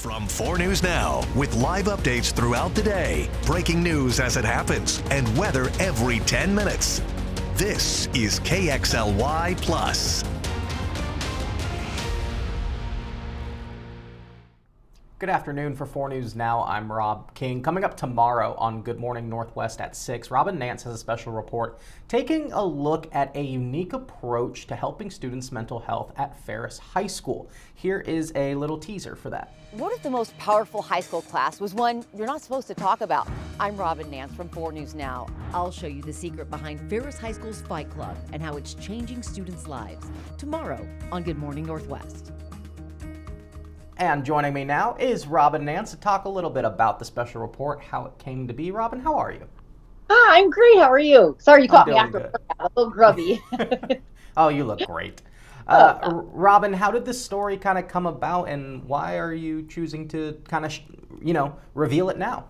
From 4 News Now, with live updates throughout the day, breaking news as it happens, and weather every 10 minutes. This is KXLY Plus. Good afternoon. For 4 News Now, I'm Rob King. Coming up tomorrow on Good Morning Northwest at 6, Robyn Nance has a special report taking a look at a unique approach to helping students' mental health at Ferris High School. Here is a little teaser for that. What if the most powerful high school class was one you're not supposed to talk about? I'm Robyn Nance from 4 News Now. I'll show you the secret behind Ferris High School's Fight Club and how it's changing students' lives. Tomorrow on Good Morning Northwest. And joining me now is Robyn Nance to talk a little bit about the special report, how it came to be. Robyn, how are you? Hi, I'm great. How are you? Sorry you caught me after good. a little grubby. Oh, you look great. Robyn, how did this story kind of come about, and why are you choosing to kind of, reveal it now?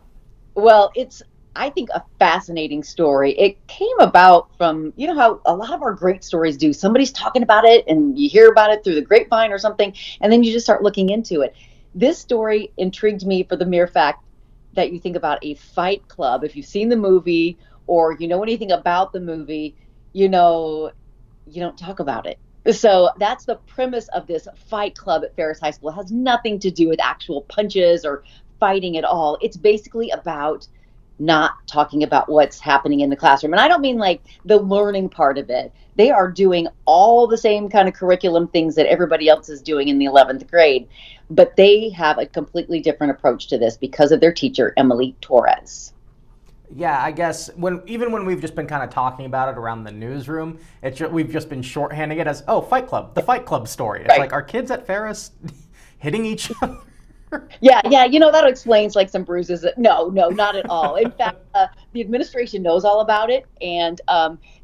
Well, it's, I think, a fascinating story. It came about from, how a lot of our great stories do. Somebody's talking about it and you hear about it through the grapevine or something, and then you just start looking into it. This story intrigued me for the mere fact that you think about a fight club. If you've seen the movie or you know anything about the movie, you don't talk about it. So that's the premise of this fight club at Ferris High School. It has nothing to do with actual punches or fighting at all. It's basically about not talking about what's happening in the classroom. And I don't mean like the learning part of it. They are doing all the same kind of curriculum things that everybody else is doing in the 11th grade, but they have a completely different approach to this because of their teacher, Emily Torres. Yeah, I guess even when we've just been kind of talking about it around the newsroom, we've just been shorthanding it as, Fight Club, the Fight Club story. It's right. Like, are kids at Ferris hitting each other? Yeah, that explains like some bruises. No, not at all. In fact, the administration knows all about it, and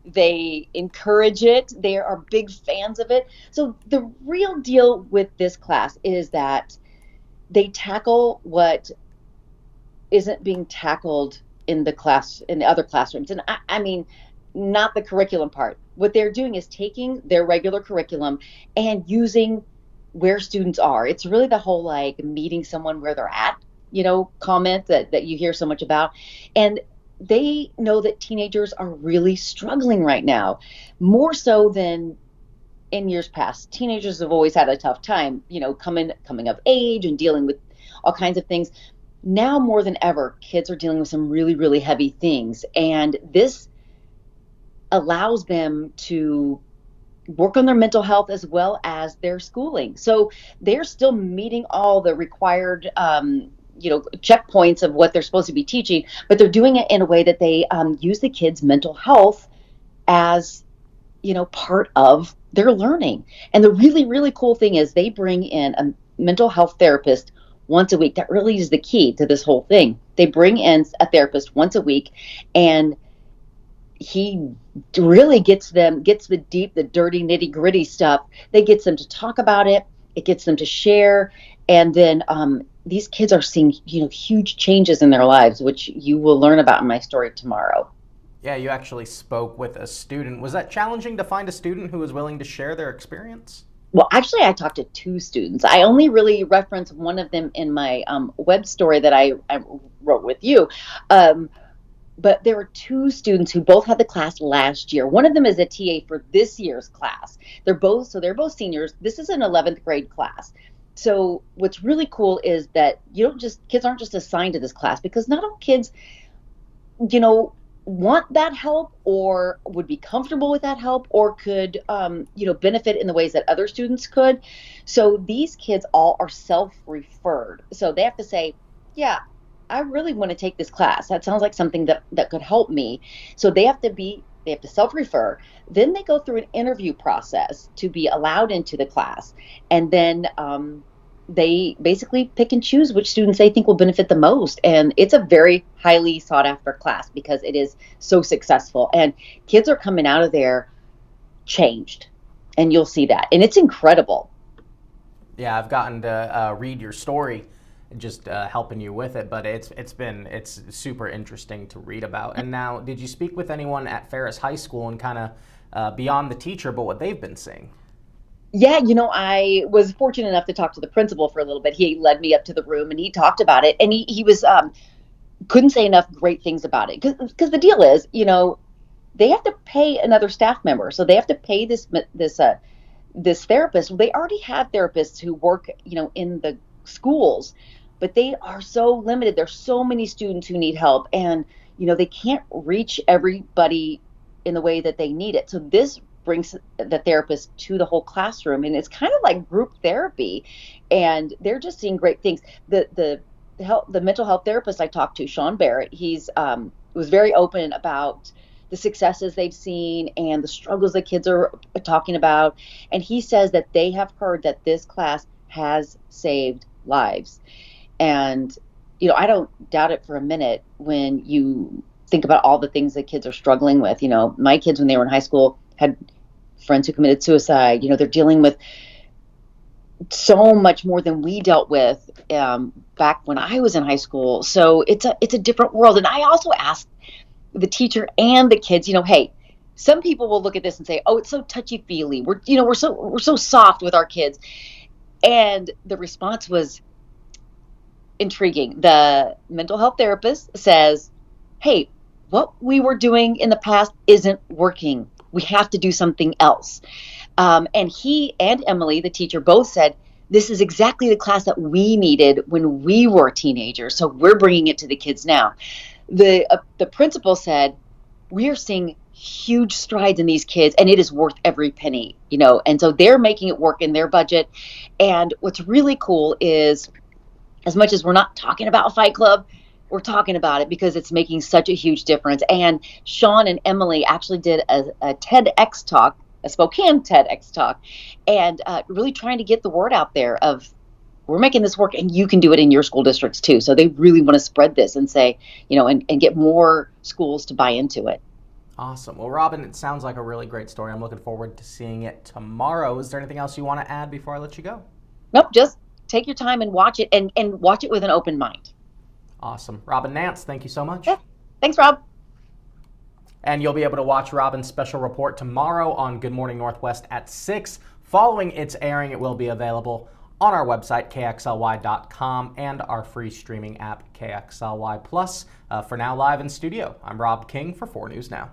they encourage it. They are big fans of it. So the real deal with this class is that they tackle what isn't being tackled in the other classrooms. And I mean, not the curriculum part. What they're doing is taking their regular curriculum and using where students are. It's really the whole like meeting someone where they're at, comment that you hear so much about. And they know that teenagers are really struggling right now, more so than in years past. Teenagers have always had a tough time, coming of age and dealing with all kinds of things. Now more than ever, kids are dealing with some really, really heavy things. And this allows them to work on their mental health as well as their schooling. So they're still meeting all the required, checkpoints of what they're supposed to be teaching, but they're doing it in a way that they use the kids' mental health as, part of their learning. And the really, really cool thing is they bring in a mental health therapist once a week. That really is the key to this whole thing. They bring in a therapist once a week, and he really gets the deep, the dirty, nitty gritty stuff. That gets them to talk about it. It gets them to share. And then these kids are seeing, huge changes in their lives, which you will learn about in my story tomorrow. Yeah, you actually spoke with a student. Was that challenging to find a student who was willing to share their experience? Well, actually, I talked to two students. I only really referenced one of them in my web story that I wrote with you. But there were two students who both had the class last year. One of them is a TA for this year's class. They're both seniors. This is an 11th grade class. So what's really cool is that kids aren't just assigned to this class, because not all kids, want that help or would be comfortable with that help or could, benefit in the ways that other students could. So these kids all are self-referred. So they have to say, yeah, I really want to take this class. That sounds like something that could help me. So they have to self-refer. Then they go through an interview process to be allowed into the class. And then they basically pick and choose which students they think will benefit the most. And it's a very highly sought after class because it is so successful. And kids are coming out of there changed. And you'll see that. And it's incredible. Yeah, I've gotten to read your story, just helping you with it, but it's super interesting to read about. And now, did you speak with anyone at Ferris High School and kind of beyond the teacher, but what they've been seeing? Yeah, I was fortunate enough to talk to the principal for a little bit. He led me up to the room and he talked about it, and he was couldn't say enough great things about it, because the deal is, they have to pay another staff member, so they have to pay this therapist. Well, they already have therapists who work, in the schools, but they are so limited. There's so many students who need help, and they can't reach everybody in the way that they need it. So this brings the therapist to the whole classroom, and it's kind of like group therapy, and they're just seeing great things. The mental health therapist I talked to, Sean Barrett, he's was very open about the successes they've seen and the struggles the kids are talking about. And he says that they have heard that this class has saved lives. And, I don't doubt it for a minute when you think about all the things that kids are struggling with. My kids, when they were in high school, had friends who committed suicide. They're dealing with so much more than we dealt with back when I was in high school. So it's a different world. And I also asked the teacher and the kids, hey, some people will look at this and say, oh, it's so touchy feely. We're so soft with our kids. And the response was intriguing. The mental health therapist says, hey, what we were doing in the past isn't working. We have to do something else. And he and Emily, the teacher, both said, this is exactly the class that we needed when we were teenagers. So we're bringing it to the kids now. The principal said, we are seeing huge strides in these kids, and it is worth every penny, and so they're making it work in their budget. And what's really cool is, as much as we're not talking about Fight Club, we're talking about it because it's making such a huge difference. And Sean and Emily actually did a TEDx talk, a Spokane TEDx talk, and really trying to get the word out there of, we're making this work and you can do it in your school districts too. So they really want to spread this and say, and get more schools to buy into it. Awesome. Well, Robyn, it sounds like a really great story. I'm looking forward to seeing it tomorrow. Is there anything else you want to add before I let you go? Nope, just take your time and watch it, and watch it with an open mind. Awesome. Robyn Nance, thank you so much. Yeah. Thanks, Rob. And you'll be able to watch Robyn's special report tomorrow on Good Morning Northwest at 6. Following its airing, it will be available on our website, kxly.com, and our free streaming app, KXLY Plus. For now, live in studio, I'm Rob King for 4 News Now.